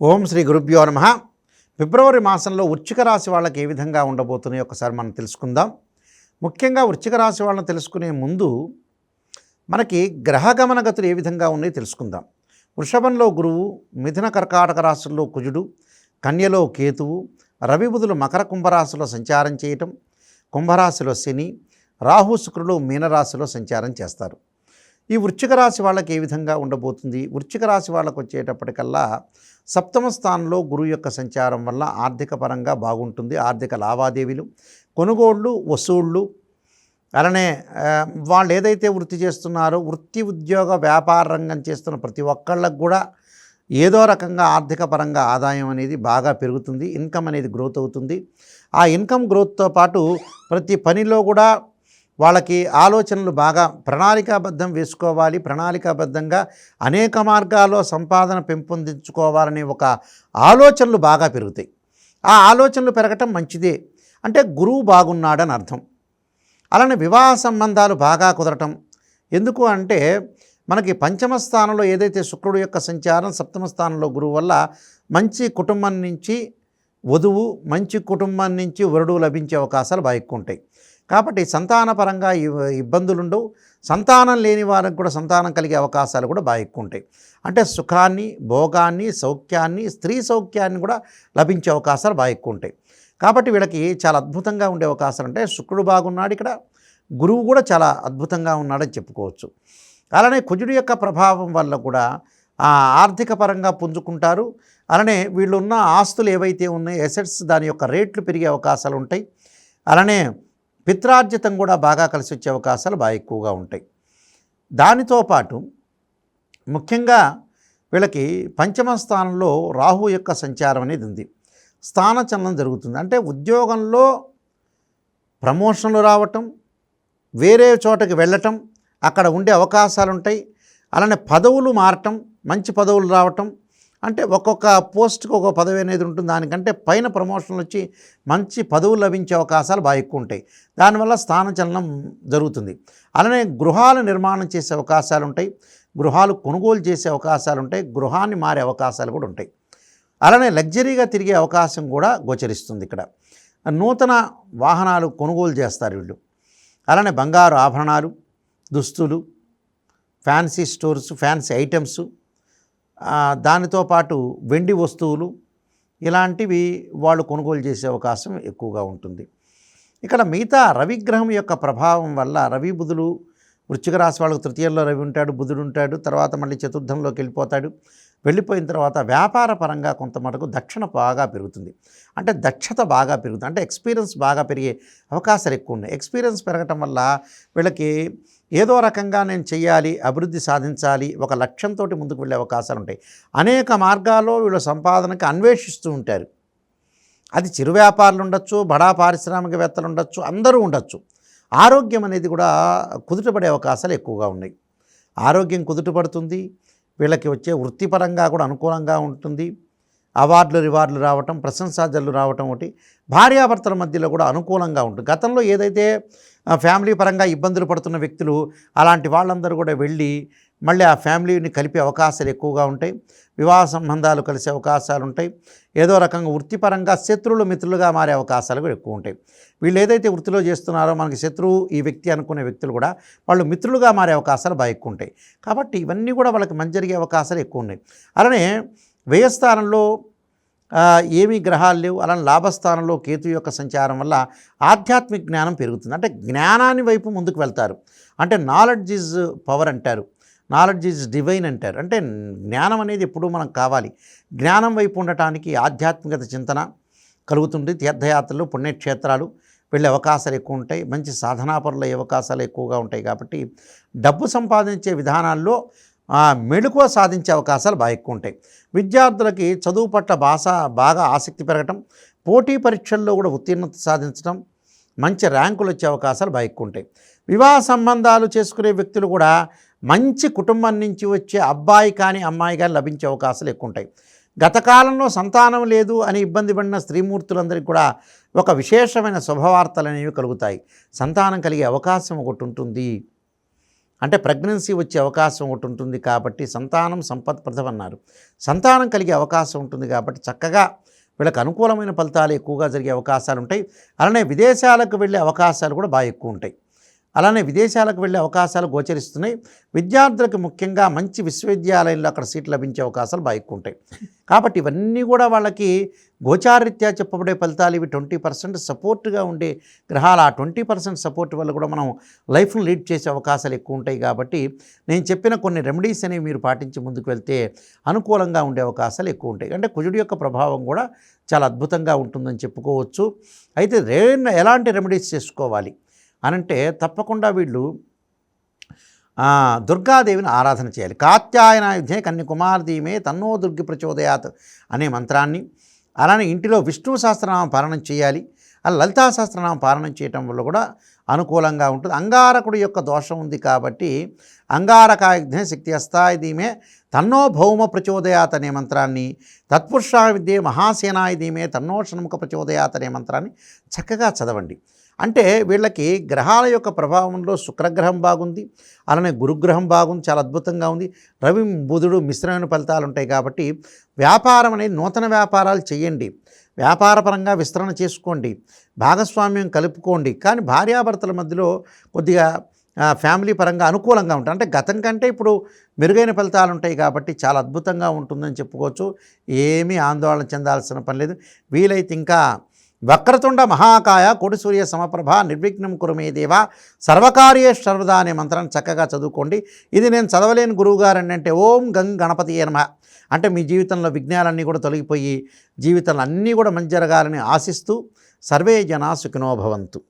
ఓం శ్రీ గురుభ్యో నమః. ఫిబ్రవరి మాసంలో వృశ్చిక రాశి వాళ్ళకి ఏ విధంగా ఉండబోతున్నాయో ఒకసారి మనం తెలుసుకుందాం. ముఖ్యంగా వృశ్చిక రాశి వాళ్ళని తెలుసుకునే ముందు మనకి గ్రహగమన గతులు ఏ విధంగా ఉన్నాయో తెలుసుకుందాం. వృషభంలో గురువు, మిథున కర్కాటక రాశుల్లో కుజుడు, కన్యలో కేతువు, రవి బుధులు మకర కుంభరాశిలో సంచారం చేయటం, కుంభరాశిలో శని, రాహు శుక్రులు మీనరాశిలో సంచారం చేస్తారు. ఈ వృశ్చిక రాశి వాళ్ళకి ఏ విధంగా ఉండబోతుంది? వృశ్చిక రాశి వాళ్ళకు వచ్చేటప్పటికల్లా సప్తమ స్థానంలో గురువు యొక్క సంచారం వల్ల ఆర్థిక పరంగా బాగుంటుంది. ఆర్థిక లావాదేవీలు, కొనుగోళ్ళు, వసూళ్ళు, అలానే వాళ్ళు ఏదైతే వృత్తి చేస్తున్నారో వృత్తి, ఉద్యోగ, వ్యాపార రంగం చేస్తున్న ప్రతి ఒక్కళ్ళకు కూడా ఏదో రకంగా ఆర్థిక పరంగా ఆదాయం అనేది బాగా పెరుగుతుంది. ఇన్కమ్ అనేది గ్రోత్ అవుతుంది. ఆ ఇన్కమ్ గ్రోత్తో పాటు ప్రతి పనిలో కూడా వాళ్ళకి ఆలోచనలు బాగా ప్రణాళికాబద్ధం వేసుకోవాలి. ప్రణాళికాబద్ధంగా అనేక మార్గాల్లో సంపాదన పెంపొందించుకోవాలనే ఒక ఆలోచనలు బాగా పెరుగుతాయి. ఆ ఆలోచనలు పెరగటం మంచిదే. అంటే గురువు బాగున్నాడని అర్థం. అలానే వివాహ సంబంధాలు బాగా కుదరటం. ఎందుకు అంటే మనకి పంచమ స్థానంలో ఏదైతే శుక్రుడు యొక్క సంచారం, సప్తమ స్థానంలో గురువు వల్ల మంచి కుటుంబం నుంచి వధువు, మంచి కుటుంబం నుంచి వరుడు లభించే అవకాశాలు బాగా ఎక్కువ ఉంటాయి. కాబట్టి సంతానపరంగా ఇబ్బందులు ఉండవు. సంతానం లేని వారికి కూడా సంతానం కలిగే అవకాశాలు కూడా బాగా ఎక్కువ ఉంటాయి. అంటే సుఖాన్ని, భోగాన్ని, సౌఖ్యాన్ని, స్త్రీ సౌఖ్యాన్ని కూడా లభించే అవకాశాలు బాగా ఎక్కువ ఉంటాయి. కాబట్టి వీళ్ళకి చాలా అద్భుతంగా ఉండే అవకాశాలు ఉంటాయి. శుక్రుడు బాగున్నాడు, ఇక్కడ గురువు కూడా చాలా అద్భుతంగా ఉన్నాడని చెప్పుకోవచ్చు. అలానే కుజుడు యొక్క ప్రభావం వల్ల కూడా ఆర్థిక పరంగా పుంజుకుంటారు. అలానే వీళ్ళున్న ఆస్తులు ఏవైతే ఉన్నాయో ఎసెట్స్, దాని యొక్క రేట్లు పెరిగే అవకాశాలు ఉంటాయి. అలానే పిత్రార్జితం కూడా బాగా కలిసి వచ్చే అవకాశాలు బాగా ఎక్కువగా ఉంటాయి. దానితో పాటు ముఖ్యంగా వీళ్ళకి పంచమ స్థానంలో రాహు యొక్క సంచారం అనేది ఉంది. స్థానచలనం జరుగుతుంది. అంటే ఉద్యోగంలో ప్రమోషన్లు రావటం, వేరే చోటకి వెళ్ళటం, అక్కడ ఉండే అవకాశాలు ఉంటాయి. అలానే పదవులు మారటం, మంచి పదవులు రావటం. అంటే ఒక్కొక్క పోస్ట్కి ఒక పదవి అనేది ఉంటుంది. దానికంటే పైన ప్రమోషన్లు వచ్చి మంచి పదవులు లభించే అవకాశాలు బాగా ఎక్కువ ఉంటాయి. దానివల్ల స్థానచలనం జరుగుతుంది. అలానే గృహాలు నిర్మాణం చేసే అవకాశాలు ఉంటాయి. గృహాలు కొనుగోలు చేసే అవకాశాలు ఉంటాయి. గృహాన్ని మారే అవకాశాలు కూడా ఉంటాయి. అలానే లగ్జరీగా తిరిగే అవకాశం కూడా గోచరిస్తుంది. ఇక్కడ నూతన వాహనాలు కొనుగోలు చేస్తారు వీళ్ళు. అలానే బంగారు ఆభరణాలు, దుస్తులు, ఫ్యాన్సీ స్టోర్స్, ఫ్యాన్సీ ఐటమ్స్, దానితో పాటు వెండి వస్తువులు, ఇలాంటివి వాళ్ళు కొనుగోలు చేసే అవకాశం ఎక్కువగా ఉంటుంది. ఇక్కడ మిగతా రవిగ్రహం యొక్క ప్రభావం వల్ల రవి బుధులు వృశ్చిక రాశి వాళ్ళకు తృతీయంలో రవి ఉంటాడు, బుధుడు ఉంటాడు, తర్వాత మళ్ళీ చతుర్థంలోకి వెళ్ళిపోతాడు. వెళ్ళిపోయిన తర్వాత వ్యాపార పరంగా కొంత మటుకు దక్షిణ బాగా పెరుగుతుంది. అంటే దక్షత బాగా పెరుగుతుంది. అంటే ఎక్స్పీరియన్స్ బాగా పెరిగే అవకాశాలు ఎక్కువ ఉన్నాయి. ఎక్స్పీరియన్స్ పెరగటం వల్ల వీళ్ళకి ఏదో రకంగా నేను చెయ్యాలి, అభివృద్ధి సాధించాలి, ఒక లక్ష్యంతో ముందుకు వెళ్ళే అవకాశాలు ఉంటాయి. అనేక మార్గాల్లో వీళ్ళు సంపాదనకి అన్వేషిస్తూ ఉంటారు. అది చిరు వ్యాపారులు ఉండొచ్చు, బడా పారిశ్రామికవేత్తలు ఉండొచ్చు, అందరూ ఉండొచ్చు. ఆరోగ్యం అనేది కూడా కుదుటపడే అవకాశాలు ఎక్కువగా ఉన్నాయి. ఆరోగ్యం కుదుటపడుతుంది. వీళ్ళకి వచ్చే వృత్తిపరంగా కూడా అనుకూలంగా ఉంటుంది. అవార్డులు, రివార్డులు రావటం, ప్రశంసాజలు రావటం, ఒకటి భార్యాభర్తల మధ్యలో కూడా అనుకూలంగా ఉంటుంది. గతంలో ఏదైతే ఫ్యామిలీ పరంగా ఇబ్బందులు పడుతున్న వ్యక్తులు, అలాంటి వాళ్ళందరూ కూడా వెళ్ళి మళ్ళీ ఆ ఫ్యామిలీని కలిపే అవకాశాలు ఎక్కువగా ఉంటాయి. వివాహ సంబంధాలు కలిసే అవకాశాలు ఉంటాయి. ఏదో రకంగా వృత్తిపరంగా శత్రువులు మిత్రులుగా మారే అవకాశాలు కూడా ఎక్కువ ఉంటాయి. వీళ్ళు ఏదైతే వృత్తిలో చేస్తున్నారో మనకి శత్రువు ఈ వ్యక్తి అనుకునే వ్యక్తులు కూడా వాళ్ళు మిత్రులుగా మారే అవకాశాలు బాగా ఎక్కువ ఉంటాయి. కాబట్టి ఇవన్నీ కూడా వాళ్ళకి మంచి జరిగే అవకాశాలు ఎక్కువ ఉన్నాయి. అలానే వ్యయస్థానంలో ఏమీ గ్రహాలు లేవు. అలానే లాభస్థానంలో కేతు యొక్క సంచారం వల్ల ఆధ్యాత్మిక జ్ఞానం పెరుగుతుంది. అంటే జ్ఞానాన్ని వైపు ముందుకు వెళ్తారు. అంటే నాలెడ్జ్ ఈజ్ పవర్ అంటారు, నాలెడ్జ్ ఈజ్ డివైన్ అంటారు. అంటే జ్ఞానం అనేది ఎప్పుడూ మనకు కావాలి. జ్ఞానం వైపు ఉండటానికి ఆధ్యాత్మికత చింతన కలుగుతుంది. తీర్థయాత్రలు, పుణ్యక్షేత్రాలు వెళ్ళే అవకాశాలు ఎక్కువ ఉంటాయి. మంచి సాధనాపరులు అయ్యే అవకాశాలు ఎక్కువగా ఉంటాయి. కాబట్టి డబ్బు సంపాదించే విధానాల్లో మెళుకువ సాధించే అవకాశాలు బాగా ఎక్కువ ఉంటాయి. విద్యార్థులకి చదువు పట్ల బాగా ఆసక్తి పెరగటం, పోటీ పరీక్షల్లో కూడా ఉత్తీర్ణత సాధించడం, మంచి ర్యాంకులు వచ్చే అవకాశాలు బాగా ఎక్కువ ఉంటాయి. వివాహ సంబంధాలు చేసుకునే వ్యక్తులు కూడా మంచి కుటుంబం నుంచి వచ్చే అబ్బాయి కానీ అమ్మాయి కానీ లభించే అవకాశాలు ఎక్కువ ఉంటాయి. గత కాలంలో సంతానం లేదు అని ఇబ్బంది పడిన స్త్రీమూర్తులందరికీ కూడా ఒక విశేషమైన శుభవార్తలు అనేవి కలుగుతాయి. సంతానం కలిగే అవకాశం ఒకటి ఉంటుంది. అంటే ప్రెగ్నెన్సీ వచ్చే అవకాశం ఒకటి ఉంటుంది కాబట్టి సంతానం సంపత్ప్రదం అన్నారు. సంతానం కలిగే అవకాశం ఉంటుంది కాబట్టి చక్కగా వీళ్ళకి అనుకూలమైన ఫలితాలు ఎక్కువగా జరిగే అవకాశాలు ఉంటాయి. అలానే విదేశాలకు వెళ్ళే అవకాశాలు కూడా బాగా ఎక్కువ ఉంటాయి. అలానే విదేశాలకు వెళ్ళే అవకాశాలు గోచరిస్తున్నాయి. విద్యార్థులకు ముఖ్యంగా మంచి విశ్వవిద్యాలయంలో అక్కడ సీట్లు లభించే అవకాశాలు బాగా ఎక్కువ ఉంటాయి. కాబట్టి ఇవన్నీ కూడా వాళ్ళకి గోచారరీత్యా చెప్పబడే ఫలితాలు ఇవి 20% సపోర్ట్గా ఉండే గ్రహాలు. ఆ 20% సపోర్ట్ వల్ల కూడా మనం లైఫ్ను లీడ్ చేసే అవకాశాలు ఎక్కువ ఉంటాయి. కాబట్టి నేను చెప్పిన కొన్ని రెమెడీస్ అనేవి మీరు పాటించి ముందుకు వెళ్తే అనుకూలంగా ఉండే అవకాశాలు ఎక్కువ ఉంటాయి. అంటే కుజుడి యొక్క ప్రభావం కూడా చాలా అద్భుతంగా ఉంటుందని చెప్పుకోవచ్చు. అయితే ఎలాంటి రెమెడీస్ చేసుకోవాలి అనంటే తప్పకుండా వీళ్ళు దుర్గాదేవిని ఆరాధన చేయాలి. కాత్యాయనాయుధే కన్యకుమార్దీమే తన్నో దుర్గి ప్రచోదయాత్ అనే మంత్రాన్ని, అలానే ఇంటిలో విష్ణు సహస్రనామం పారాయణం చేయాలి. అలా లలితా సహస్రనామం పారాయణం చేయటం వల్ల కూడా అనుకూలంగా ఉంటుంది. అంగారకుడి యొక్క దోషం ఉంది కాబట్టి అంగారకాయుధే శక్తి అస్తాయుధీమే తన్నో భౌమ ప్రచోదయాత్ అనే మంత్రాన్ని, తత్పురుషా విద్యే మహాసేనాయుధీమే తన్నో షణ్ముఖ ప్రచోదయాత్ అనే మంత్రాన్ని చక్కగా చదవండి. అంటే వీళ్ళకి గ్రహాల యొక్క ప్రభావంలో శుక్రగ్రహం బాగుంది, అలానే గురుగ్రహం బాగుంది, చాలా అద్భుతంగా ఉంది. రవి బుధుడు మిశ్రమైన ఫలితాలు ఉంటాయి. కాబట్టి వ్యాపారం అనేది నూతన వ్యాపారాలు చేయండి, వ్యాపారపరంగా విస్తరణ చేసుకోండి, భాగస్వామ్యం కలుపుకోండి. కానీ భార్యాభర్తల మధ్యలో కొద్దిగా ఫ్యామిలీ పరంగా అనుకూలంగా ఉంటాయి. అంటే గతం కంటే ఇప్పుడు మెరుగైన ఫలితాలు ఉంటాయి కాబట్టి చాలా అద్భుతంగా ఉంటుందని చెప్పుకోవచ్చు. ఏమీ ఆందోళన చెందాల్సిన పని లేదు. వీలైతే ఇంకా వక్రతుండ మహాకాయ కోటి సూర్య సమప్రభ నిర్విఘ్నం కురుమే దేవ సర్వకార్యే సర్వదా అనే మంత్రాన్ని చక్కగా చదువుకోండి. ఇది నేను చదవలేని గురువుగారు అంటే ఓం గంగ్ గణపతియే నమః అంటే మీ జీవితంలో విఘ్నాలన్నీ కూడా తొలగిపోయి జీవితంలో అన్నీ కూడా మంచి జరగాలని ఆశిస్తూ సర్వే జనా సుఖినో భవంతు.